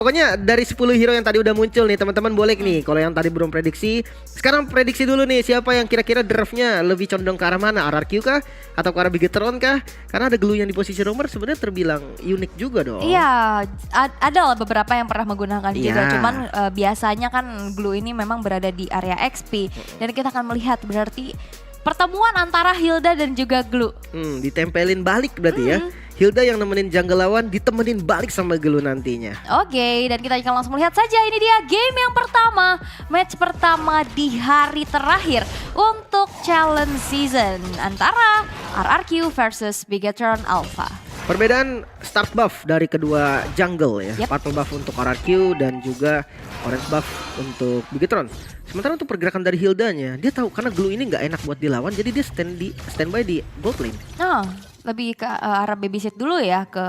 Pokoknya dari 10 hero yang tadi udah muncul nih teman-teman boleh nih. Kalau yang tadi belum prediksi, sekarang prediksi dulu nih siapa yang kira-kira draftnya lebih condong ke arah mana? RRQ kah? Atau ke arah Bigetron kah? Karena ada Glue yang di posisi roamer sebenarnya terbilang unik juga dong. Iya, ada lah beberapa yang pernah menggunakan juga. Iya. Cuman biasanya kan Glue ini memang berada di area XP. Dan kita akan melihat berarti pertemuan antara Hilda dan juga Glue. Ditempelin balik berarti ya. Hilda yang nemenin jungle lawan ditemenin balik sama Glue nantinya. Oke, dan kita akan langsung melihat saja ini dia game yang pertama. Match pertama di hari terakhir untuk challenge season antara RRQ versus Bigetron Alpha. Perbedaan start buff dari kedua jungle ya. Yep. Purple buff untuk RRQ dan juga orange buff untuk Bigetron. Sementara untuk pergerakan dari Hildanya, dia tahu karena Glue ini nggak enak buat dilawan, jadi dia standby di gold lane. Nah, lebih ke arah babysit dulu ya, ke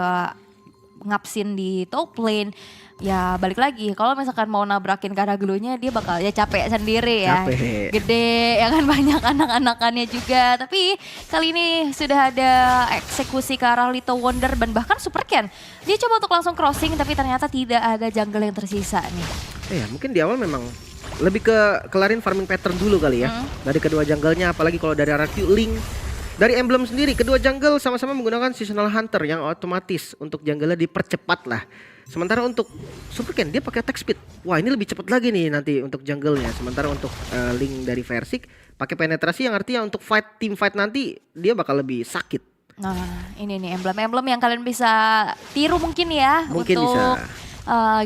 ngapsin di top lane. Ya balik lagi, kalau misalkan mau nabrakin ke arah Glue-nya dia bakal ya capek sendiri ya. Capek. Gede, ya kan banyak anak-anakannya juga. Tapi kali ini sudah ada eksekusi ke arah Little Wonder dan bahkan Super Ken. Dia coba untuk langsung crossing tapi ternyata tidak ada jungle yang tersisa nih. Ya mungkin di awal memang lebih ke kelarin farming pattern dulu kali ya. Dari kedua jungle-nya, apalagi kalau dari RRQ Link. Dari emblem sendiri, kedua jungle sama-sama menggunakan seasonal hunter yang otomatis untuk jungle-nya dipercepat lah. Sementara untuk Super Ken dia pakai attack speed. Wah ini lebih cepat lagi nih nanti untuk jungle-nya. Sementara untuk Link dari Versik pakai penetrasi yang artinya untuk team fight nanti dia bakal lebih sakit. Nah ini nih emblem-emblem yang kalian bisa tiru mungkin ya. Mungkin untuk bisa.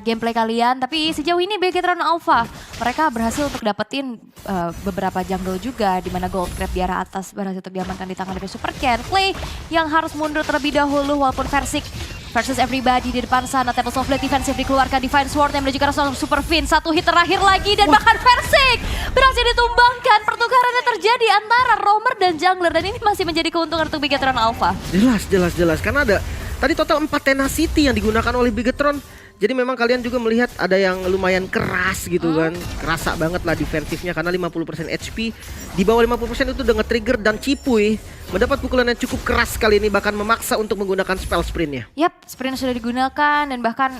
Gameplay kalian, tapi sejauh ini Bigetron Alpha mereka berhasil untuk dapetin beberapa jungle juga, di mana Gold Crab di arah atas berhasil untuk diamankan di tangan dari Super Ken. Clay yang harus mundur terlebih dahulu walaupun Versik versus everybody di depan sana. Tables of Blade defensif dikeluarkan, Divine Sword yang menuju ke arah Super Fin. Satu hit terakhir lagi dan bahkan Versik berhasil ditumbangkan. Pertukarannya terjadi antara roamer dan jungler dan ini masih menjadi keuntungan untuk Bigetron Alpha. Jelas karena ada tadi total 4 tenacity yang digunakan oleh Bigetron. Jadi memang kalian juga melihat ada yang lumayan keras gitu kan. Kerasa banget lah defensifnya karena 50% HP. Di bawah 50% itu udah nge-trigger dan Cipuy mendapat pukulan yang cukup keras kali ini, bahkan memaksa untuk menggunakan spell sprintnya. Yap, sprint sudah digunakan dan bahkan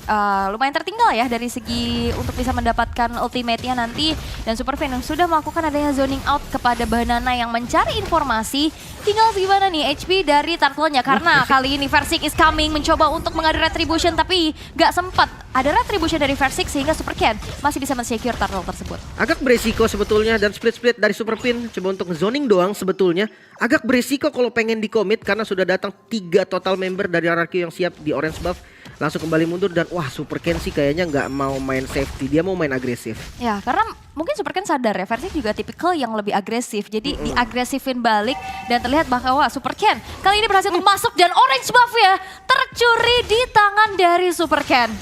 lumayan tertinggal ya dari segi untuk bisa mendapatkan ultimate-nya nanti. Dan Super Fan yang sudah melakukan adanya zoning out kepada Banana yang mencari informasi. Tinggal gimana nih HP dari Turtle-nya, karena kali ini Versik is coming mencoba untuk mengadu retribution tapi gak sempat ada retribution dari Versik sehingga Super Ken masih bisa men-secure Turtle tersebut. Agak beresiko sebetulnya, dan split dari Super Pin coba untuk zoning doang sebetulnya. Agak beresiko kalau pengen di commit karena sudah datang 3 total member dari RRQ yang siap di orange buff. Langsung kembali mundur dan wah Super Ken sih kayaknya nggak mau main safety, dia mau main agresif. Ya karena mungkin Super Ken sadar ya Versik juga tipikal yang lebih agresif. Jadi diagresifin balik dan terlihat bahwa Super Ken kali ini berhasil untuk masuk dan orange buff ya tercuri di tangan dari Super Ken.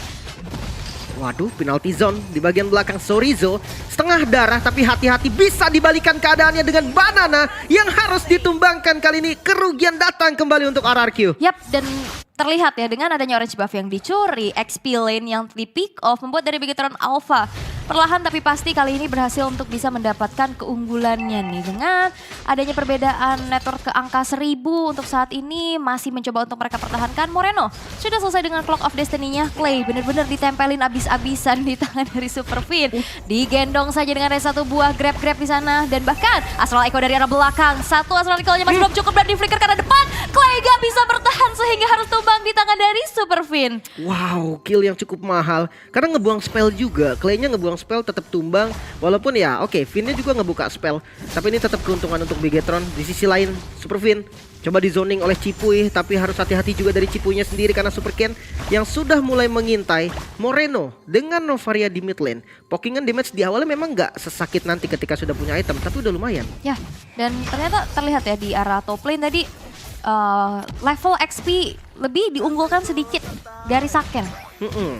Waduh, penalty zone di bagian belakang Sorizo. Setengah darah tapi hati-hati bisa dibalikan keadaannya dengan Banana yang harus ditumbangkan kali ini. Kerugian datang kembali untuk RRQ. Yap, dan terlihat ya dengan adanya orange buff yang dicuri, XP lane yang di pick off membuat dari Bigetron Alpha perlahan tapi pasti kali ini berhasil untuk bisa mendapatkan keunggulannya nih. Dengan adanya perbedaan network ke angka 1000 untuk saat ini masih mencoba untuk mereka pertahankan. Moreno sudah selesai dengan Clock of Destiny-nya. Clay bener-bener ditempelin abis-abisan di tangan dari Super Fin. Digendong saja dengan ada satu buah grab-grab di sana dan bahkan Astral Echo dari arah belakang. Satu Astral Echo-nya masih belum cukup dan di flicker karena depan. Clay gak bisa bertahan sehingga harus tumbang di tangan dari Super Fin. Wow, kill yang cukup mahal karena ngebuang spell juga. Clay-nya ngebuang spell tetap tumbang, walaupun ya oke, Finnya juga ngebuka spell, tapi ini tetap keuntungan untuk Bigetron. Di sisi lain Super Fin coba di zoning oleh Cipuy, tapi harus hati-hati juga dari Cipuynya sendiri karena Super Ken yang sudah mulai mengintai Moreno dengan Novaria di mid lane. Pokingan damage di awalnya memang nggak sesakit nanti ketika sudah punya item, tapi udah lumayan. Ya, dan ternyata terlihat ya di arah top lane tadi level XP lebih diunggulkan sedikit dari Saken.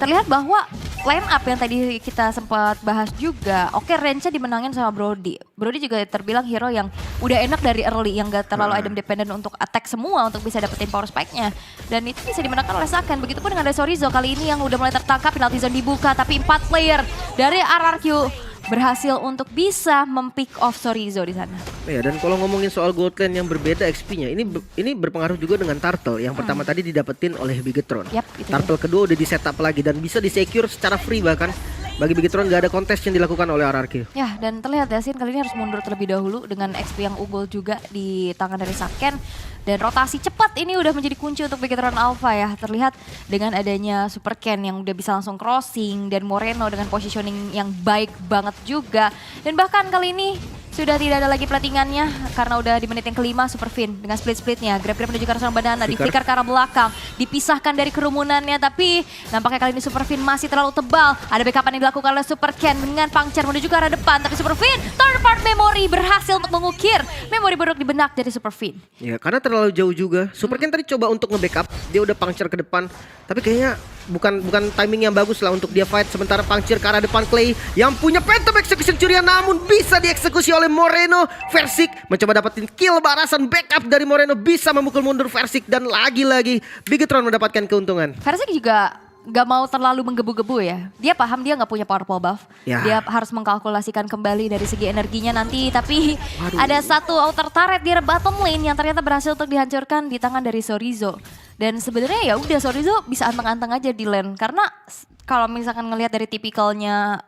Terlihat bahwa line up yang tadi kita sempat bahas juga, oke range-nya dimenangin sama Brody. Brody juga terbilang hero yang udah enak dari early, yang gak terlalu item dependent untuk attack semua untuk bisa dapetin power spike-nya. Dan itu bisa dimenangkan oleh Saken. Begitupun dengan ada Sorizo kali ini yang udah mulai tertangkap, penalty zone dibuka, tapi 4 player dari RRQ berhasil untuk bisa mempick off Chorizo di sana. Ya, dan kalau ngomongin soal gold lane yang berbeda XP-nya, ini berpengaruh juga dengan Turtle. Yang pertama tadi didapetin oleh Bigetron. Yap, itu Turtle kedua udah di setup lagi dan bisa di-secure secara free bahkan. Bagi Bigetron gak ada kontes yang dilakukan oleh RRQ. Ya, dan terlihat Yasin kali ini harus mundur terlebih dahulu dengan XP yang unggul juga di tangan dari Saken. Dan rotasi cepat ini udah menjadi kunci untuk Bigetron Alpha ya. Terlihat dengan adanya Super Ken yang udah bisa langsung crossing dan Moreno dengan positioning yang baik banget juga. Dan bahkan kali ini sudah tidak ada lagi platingannya karena udah di menit yang kelima Super Fin dengan split-splitnya. Grab-grab menuju ke arah seorang banana, di-flicker ke arah belakang, dipisahkan dari kerumunannya, tapi nampaknya kali ini Super Fin masih terlalu tebal. Ada backupan yang dilakukan oleh Super Ken dengan puncture menuju ke arah depan, tapi Super Fin third part memory berhasil untuk mengukir memori buruk di benak dari Super Fin. Ya, karena terlalu jauh juga. Super Ken tadi coba untuk nge-backup, dia udah puncture ke depan, tapi kayaknya bukan timing yang bagus lah untuk dia fight. Sementara puncture ke arah depan Clay yang punya Phantom Execution curian namun bisa dieksekusi oleh Moreno. Versik mencoba dapetin kill barasan, backup dari Moreno bisa memukul mundur Versik dan lagi-lagi Bigetron mendapatkan keuntungan. Versik juga gak mau terlalu menggebu-gebu ya. Dia paham dia gak punya powerful buff. Ya. Dia harus mengkalkulasikan kembali dari segi energinya nanti. Tapi Waduh. ada satu outer turret di bottom lane yang ternyata berhasil untuk dihancurkan di tangan dari Chorizo. Dan sebenarnya ya udah Chorizo bisa anteng-anteng aja di lane. Karena kalau misalkan ngelihat dari tipikalnya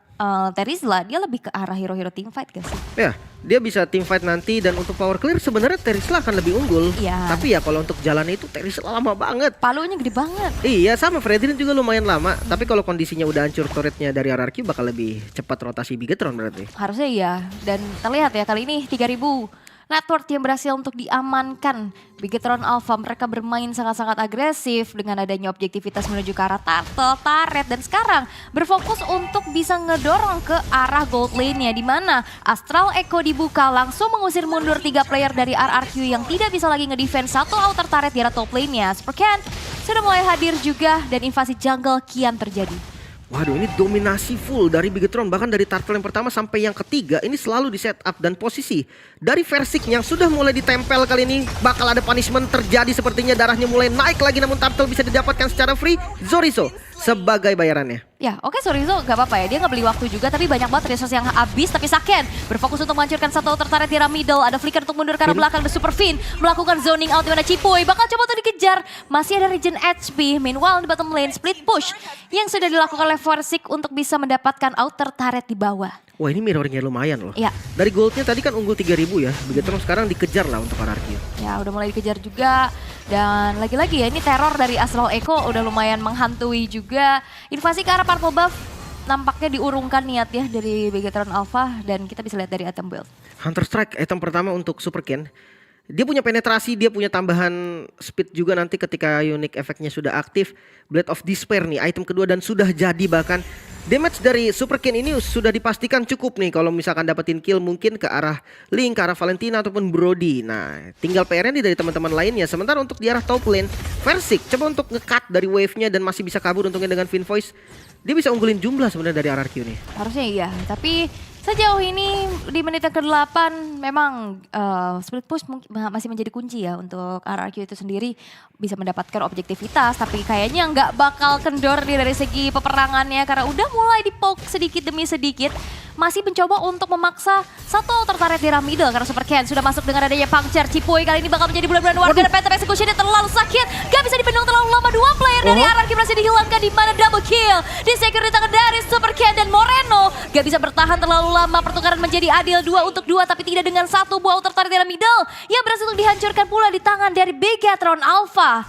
Terizla, dia lebih ke arah hero-hero teamfight gak sih? Ya, dia bisa teamfight nanti dan untuk power clear sebenarnya Terizla akan lebih unggul. Iya. Tapi ya kalau untuk jalan itu Terizla lama banget. Palunya gede banget. Iya, sama Fredrin juga lumayan lama. Tapi kalau kondisinya udah hancur turretnya dari RRQ bakal lebih cepat rotasi Bigetron berarti. Harusnya iya. Dan terlihat ya kali ini 3000 network yang berhasil untuk diamankan. Bigetron Alpha mereka bermain sangat-sangat agresif dengan adanya objektivitas menuju ke arah turtle, turret, dan sekarang berfokus untuk bisa ngedorong ke arah gold lane-nya di mana Astral Echo dibuka langsung mengusir mundur 3 player dari RRQ yang tidak bisa lagi ngedefense satu outer turret di arah top lane-nya. Super Ken sudah mulai hadir juga dan invasi jungle kian terjadi. Waduh, ini dominasi full dari Bigetron. Bahkan dari turtle yang pertama sampai yang ketiga ini selalu di setup dan posisi dari Versik yang sudah mulai ditempel kali ini bakal ada punishment terjadi sepertinya. Darahnya mulai naik lagi namun turtle bisa didapatkan secara free. Chorizo sebagai bayarannya. Ya oke, Chorizo gak apa-apa ya, dia nggak beli waktu juga tapi banyak banget resource yang habis. Tapi Saken berfokus untuk menghancurkan satu outer turret di arah middle. Ada flicker untuk mundur ke arah belakang dan Super Fin melakukan zoning out di mana Cipoy bakal coba untuk dikejar. Masih ada regen HP. Meanwhile di bottom lane split push yang sudah dilakukan oleh Versik untuk bisa mendapatkan outer turret di bawah. Wah, ini mirroringnya lumayan loh. Ya. Dari goldnya tadi kan unggul 3000 ya. Bigetron sekarang dikejar lah untuk RRQ. Ya udah mulai dikejar juga. Dan lagi-lagi ya ini teror dari Astral Echo udah lumayan menghantui juga. Invasi ke arah purple buff nampaknya diurungkan niat ya dari Bigetron Alpha. Dan kita bisa lihat dari item build. Hunter Strike item pertama untuk Super Ken. Dia punya penetrasi, dia punya tambahan speed juga nanti ketika unique efeknya sudah aktif. Blade of Despair nih item kedua dan sudah jadi bahkan. Damage dari Super Ken ini sudah dipastikan cukup nih kalau misalkan dapetin kill mungkin ke arah Link, ke arah Valentina ataupun Brody. Nah, tinggal PR-nya nih dari teman-teman lainnya. Sementara untuk di arah top lane, Versik coba untuk nge-cut dari wave-nya dan masih bisa kabur untungnya dengan Fin Voice. Dia bisa unggulin jumlah sebenarnya dari RRQ nih. Harusnya iya, tapi sejauh ini di menit yang ke-8 memang split push masih menjadi kunci ya untuk RRQ itu sendiri bisa mendapatkan objektivitas. Tapi kayaknya nggak bakal kendor nih dari segi peperangannya karena udah mulai dipoke sedikit demi sedikit. Masih mencoba untuk memaksa satu outer turret di arah middle karena Super Ken sudah masuk dengan adanya puncture. Cipoy kali ini bakal menjadi bulan-bulan warga dan Phantom Execution terlalu sakit. Gak bisa dibendung terlalu lama, 2 player dari RRQ berhasil dihilangkan di mana double kill. Di secure di tangan dari Super Ken dan Moreno. Gak bisa bertahan terlalu lama, pertukaran menjadi adil 2 untuk 2 tapi tidak dengan satu buah outer turret di arah middle. Yang berhasil untuk dihancurkan pula di tangan dari Bigetron Alpha.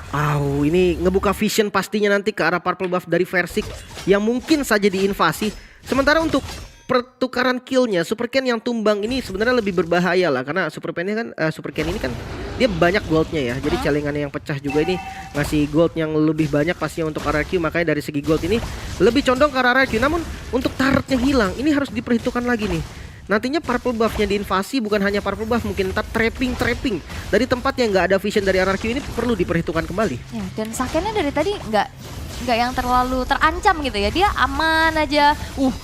Ini ngebuka vision pastinya nanti ke arah purple buff dari Versik yang mungkin saja diinvasi. Sementara untuk pertukaran killnya Super Ken yang tumbang ini sebenarnya lebih berbahaya lah karena Super Ken ini kan dia banyak goldnya ya. Jadi celengannya yang pecah juga ini ngasih gold yang lebih banyak pastinya untuk RRQ. Makanya dari segi gold ini lebih condong ke RRQ. Namun untuk turretnya hilang ini harus diperhitungkan lagi nih. Nantinya purple buffnya diinvasi, bukan hanya purple buff, mungkin ntar trapping dari tempat yang nggak ada vision dari RRQ ini perlu diperhitungkan kembali. Ya, dan Sakennya dari tadi nggak yang terlalu terancam gitu ya, dia aman aja.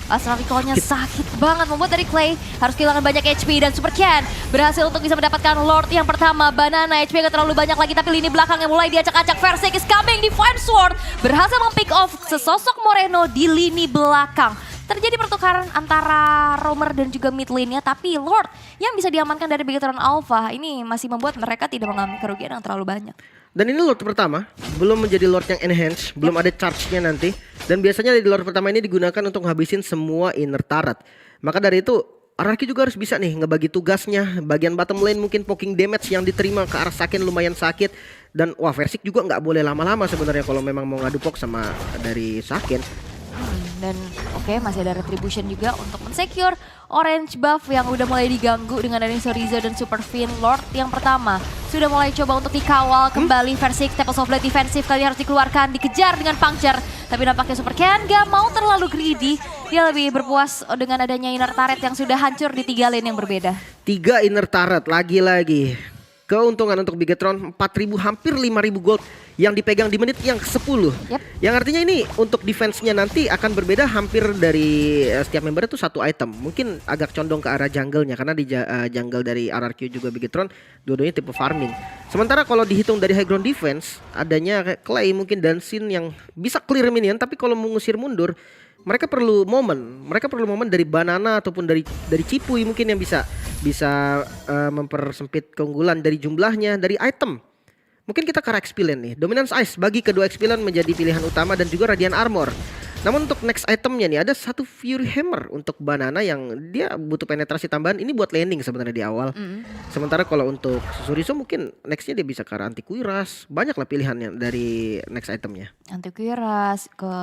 Astral Recall-nya sakit banget membuat dari Clay harus kehilangan banyak HP dan Super Ken berhasil untuk bisa mendapatkan Lord yang pertama. Banana HP nggak terlalu banyak lagi tapi lini belakangnya mulai diacak-acak. Versik is coming, Divine Sword berhasil mempick off sesosok Moreno di lini belakang. terjadi pertukaran antara roamer dan juga mid lane-nya, tapi Lord yang bisa diamankan dari Bigetron Alpha ini masih membuat mereka tidak mengalami kerugian yang terlalu banyak. Dan ini Lord pertama, belum menjadi Lord yang enhance, belum ada charge-nya nanti. Dan biasanya di Lord pertama ini digunakan untuk menghabisin semua inner turret. Maka dari itu, RRQ juga harus bisa nih ngebagi tugasnya. Bagian bottom lane mungkin poking damage yang diterima ke arah Saken lumayan sakit. Dan wah, Versik juga nggak boleh lama-lama sebenarnya kalau memang mau ngadu pok sama dari Saken. Dan oke, masih ada retribution juga untuk mensecure orange buff yang udah mulai diganggu dengan adanya Sorizo dan Super Fin. Lord yang pertama sudah mulai coba untuk dikawal kembali. Versik Tempest of Blade defensif kali harus dikeluarkan, dikejar dengan puncture. Tapi nampaknya Super Ken gak mau terlalu greedy. Dia lebih berpuas dengan adanya inner turret yang sudah hancur di 3 lane yang berbeda. 3 inner turret lagi-lagi. Keuntungan untuk Bigetron 4.000 hampir 5.000 gold yang dipegang di menit yang ke-10. Yep. Yang artinya ini untuk defense-nya nanti akan berbeda hampir dari setiap member itu satu item. Mungkin agak condong ke arah jungle-nya karena di jungle dari RRQ juga Bigetron dua-duanya tipe farming. Sementara kalau dihitung dari high ground defense adanya Clay mungkin dan Sin yang bisa clear minion, tapi kalau mengusir mundur mereka perlu momen dari Banana ataupun dari Cipuy mungkin yang bisa mempersempit keunggulan dari jumlahnya, dari item. Mungkin kita ke arah Expillion nih. Dominance Ice bagi kedua Expillion menjadi pilihan utama dan juga Radiant Armor. Namun untuk next itemnya nih ada satu Fury Hammer untuk Banana yang dia butuh penetrasi tambahan. Ini buat landing sebenarnya di awal. Sementara kalau untuk Suriso mungkin nextnya dia bisa ke arah Antiquiras. Banyak lah pilihannya dari next itemnya. Antiquiras ke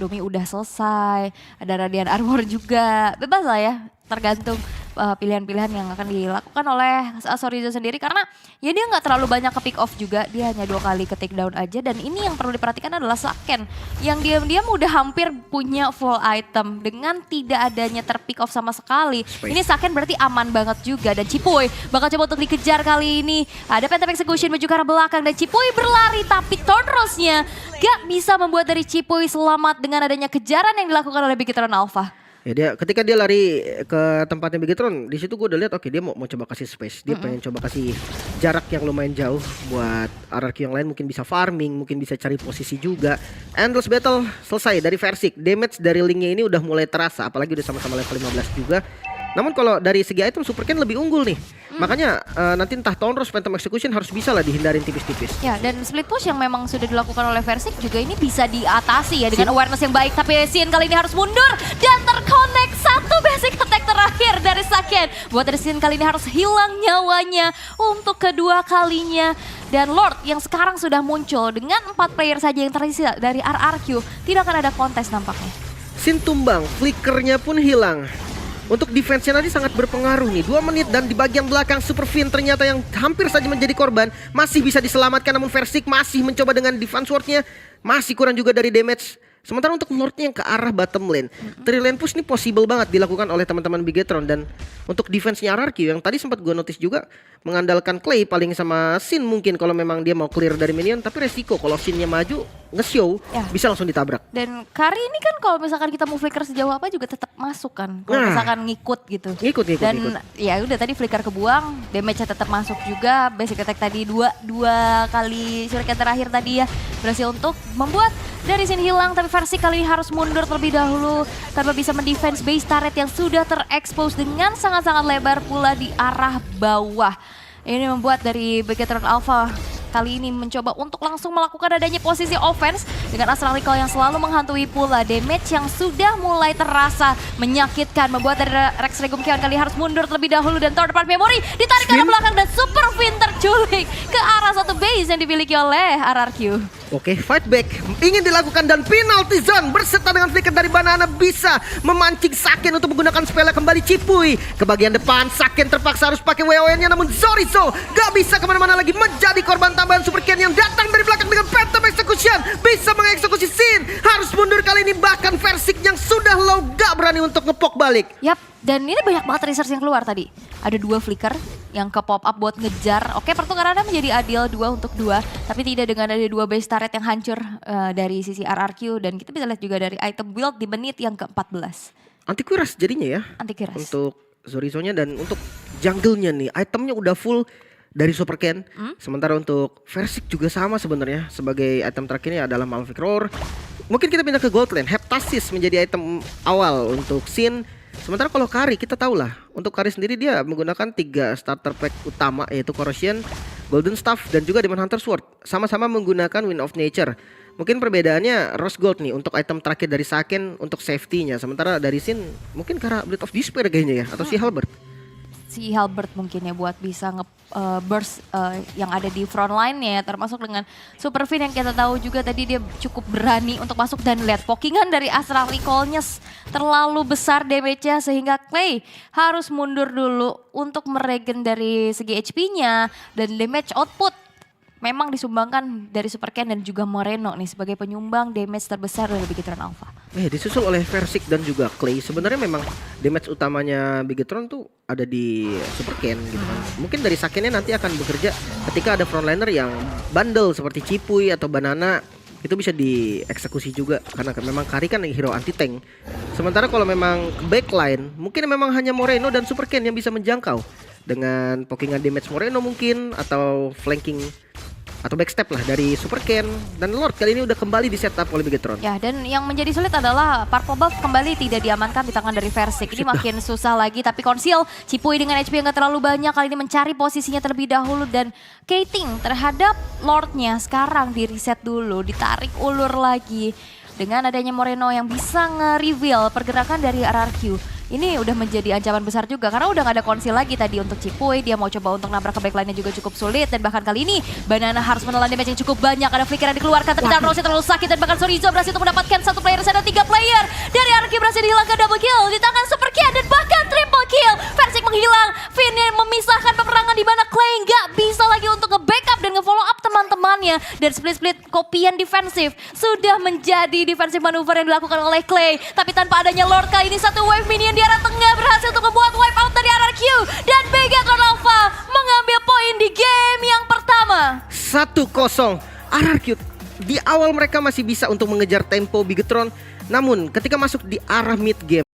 Domi udah selesai. Ada Radiant Armor juga. Bebas lah ya. Tergantung pilihan-pilihan yang akan dilakukan oleh Sorizo sendiri karena ya dia nggak terlalu banyak ke pick off juga, dia hanya 2 kali ke take down aja. Dan ini yang perlu diperhatikan adalah Saken yang diam-diam udah hampir punya full item dengan tidak adanya terpick off sama sekali. Ini Saken berarti aman banget juga. Dan Cipuy bakal coba untuk dikejar kali ini, ada Phantom Execution menuju ke arah belakang dan Cipuy berlari tapi Thornrose-nya gak bisa membuat dari Cipuy selamat dengan adanya kejaran yang dilakukan oleh Bigetron Alpha. Ya ketika dia lari ke tempatnya Bigetron, di situ gue udah lihat oke dia mau coba kasih space. Dia pengen coba kasih jarak yang lumayan jauh buat RRQ yang lain mungkin bisa farming, mungkin bisa cari posisi juga. Endless battle selesai dari Versik. Damage dari linknya ini udah mulai terasa, apalagi udah sama-sama level 15 juga. Namun kalau dari segi item Super Ken lebih unggul nih. Makanya nanti entah Thornrose, Phantom Execution harus bisa lah dihindarin tipis-tipis. Ya, dan split push yang memang sudah dilakukan oleh Versik juga ini bisa diatasi ya dengan awareness yang baik. Tapi Sin kali ini harus mundur dan terconnect satu basic attack terakhir dari Saken. Buat dari Sin kali ini harus hilang nyawanya untuk kedua kalinya. Dan Lord yang sekarang sudah muncul dengan 4 player saja yang tersisa dari RRQ, tidak akan ada kontes nampaknya. Sin tumbang, flickernya pun hilang. Untuk defense-nya nanti sangat berpengaruh nih. 2 menit dan di bagian belakang Super Fin ternyata yang hampir saja menjadi korban masih bisa diselamatkan, namun Versik masih mencoba dengan defense ward-nya, masih kurang juga dari damage. Sementara untuk Lord-nya yang ke arah bottom lane, 3 lane push ini possible banget dilakukan oleh teman-teman Bigetron. Dan untuk defense-nya RRQ yang tadi sempat gue notice juga mengandalkan Clay paling sama Sin mungkin kalau memang dia mau clear dari minion, tapi resiko kalau Sin-nya maju nge-show ya, bisa langsung ditabrak. Dan Kari ini kan kalau misalkan kita mau flicker sejauh apa juga tetap masuk kan. Kalau misalkan ngikut gitu. Ngikut. Dan ya udah tadi flicker kebuang, damage-nya tetap masuk juga. Basic attack tadi dua kali shuriken terakhir tadi ya berhasil untuk membuat dari Sin hilang. Tapi Versik kali ini harus mundur terlebih dahulu tanpa bisa mendefense base turret yang sudah terekspos dengan sangat-sangat lebar pula di arah bawah. Ini membuat dari Bigetron Alpha kali ini mencoba untuk langsung melakukan adanya posisi offense dengan Astral Recall yang selalu menghantui pula. Damage yang sudah mulai terasa menyakitkan membuat dari Rex Regum Kion kali harus mundur terlebih dahulu dan third part memory ditarik ke arah belakang dan Super Fin terculik ke arah satu base yang dimiliki oleh RRQ. Oke, fight back ingin dilakukan dan penalty zone berserta dengan flicker dari Banana bisa memancing Saken untuk menggunakan spellnya kembali Cipuy. Ke bagian depan Saken terpaksa harus pakai WON-nya, namun Sorizo gak bisa kemana-mana lagi menjadi korban tambahan Super Ken yang datang dari belakang dengan Phantom Execution. Bisa mengeksekusi Sin, harus mundur kali ini bahkan Versik yang sudah low gak berani untuk ngepok balik. Yap, dan ini banyak banget research yang keluar tadi. Ada 2 flicker yang ke pop up buat ngejar. Oke, pertukarannya menjadi adil 2 untuk 2, tapi tidak dengan ada 2 base turret yang hancur dari sisi RRQ. Dan kita bisa lihat juga dari item build di menit yang ke-14. Antiquiras jadinya ya. Antiquiras. Untuk Sorizo-nya dan untuk jungle-nya nih, itemnya udah full dari Super Ken. Sementara untuk Versik juga sama sebenarnya. Sebagai item terakhirnya adalah Malefic Roar. Mungkin kita pindah ke gold lane. Heptasis menjadi item awal untuk Xin. Sementara kalau Kari kita tahu lah, untuk Kari sendiri dia menggunakan 3 starter pack utama, yaitu Corrosion, Golden Staff, dan juga Demon Hunter Sword. Sama-sama menggunakan Wind of Nature. Mungkin perbedaannya Rose Gold nih untuk item terakhir dari Saken untuk safety-nya. Sementara dari Xin mungkin karena Blade of Despair kayaknya ya, atau si Halberd. Si Halberd mungkin ya buat bisa burst yang ada di front line-nya ya, termasuk dengan Super Fin yang kita tahu juga tadi dia cukup berani untuk masuk, dan lihat pokingan dari Astral Recall-nya terlalu besar damage-nya sehingga Clay harus mundur dulu untuk meregen dari segi HP-nya, dan damage output memang disumbangkan dari Super Ken dan juga Moreno nih sebagai penyumbang damage terbesar dari Bigetron Alpha. Disusul oleh Versik dan juga Clay. Sebenarnya memang damage utamanya Bigetron tuh ada di Super Ken gitu kan. Mungkin dari Sakennya nanti akan bekerja ketika ada frontliner yang bandel seperti Cipuy atau Banana, itu bisa dieksekusi juga karena memang Kari kan hero anti tank. Sementara kalau memang backline mungkin memang hanya Moreno dan Super Ken yang bisa menjangkau dengan pokingan damage Moreno mungkin, atau flanking atau backstep lah dari Super Ken. Dan Lord kali ini udah kembali di setup oleh Bigetron. Ya, dan yang menjadi sulit adalah Purple Buff kembali tidak diamankan di tangan dari Versik. Ini makin susah lagi, tapi Conceal Cipuy dengan HP yang gak terlalu banyak kali ini mencari posisinya terlebih dahulu, dan Kating terhadap Lordnya sekarang di reset dulu, ditarik ulur lagi. Dengan adanya Moreno yang bisa nge-reveal pergerakan dari RRQ, ini udah menjadi ancaman besar juga karena udah gak ada konsil lagi tadi untuk Cipuy. Dia mau coba untuk nabrak ke backline-nya juga cukup sulit, dan bahkan kali ini Banana harus menelan damage yang cukup banyak. Ada flicker yang dikeluarkan, tapi Rossi terlalu sakit, dan bahkan Sorizo berhasil untuk mendapatkan 1 player, ada 3 player dari RRQ berhasil dihilangkan, double kill di tangan Super Ken dan bahkan triple kill. Versik menghilang, Finn yang memisahkan peperangan di mana Clay nggak bisa lagi untuk nge-backup dan nge-follow up teman-temannya, dan split-split kopian defensif sudah menjadi defensive manuver yang dilakukan oleh Clay. Tapi tanpa adanya Lord kali ini, satu wave minion di arah tengah berhasil untuk membuat wipe out dari RRQ, dan Bigetron Alpha mengambil poin di game yang pertama. 1-0 RRQ. Di awal mereka masih bisa untuk mengejar tempo Bigetron, namun ketika masuk di arah mid game